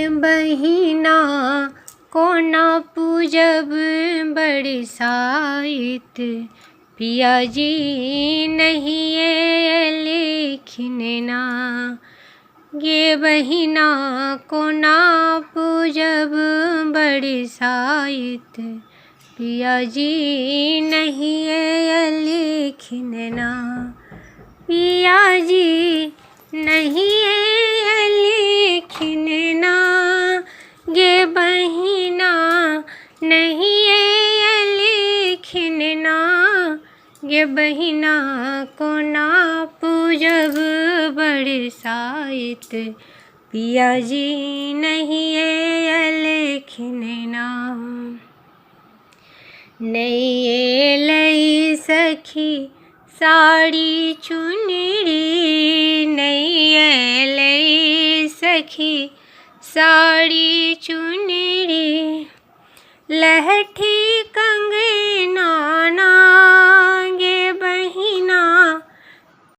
बहिना कोना पूजब बरसाइत, पिया जी नहीं लेखिन ना। गे बहिना कोना पूजब बरसाइत, पिया जी नहीं लेखिन ना। पिया जी नहीं लेखिन ना। गे बहिना नहीं लेखिन ना। गे बहिना कोना पूजब बरसाइत, पिया जी नहीं लेखिन ना। नहीं लई सखी साड़ी चुनरी, नहीं लई सखी साड़ी चुनरी, लहठी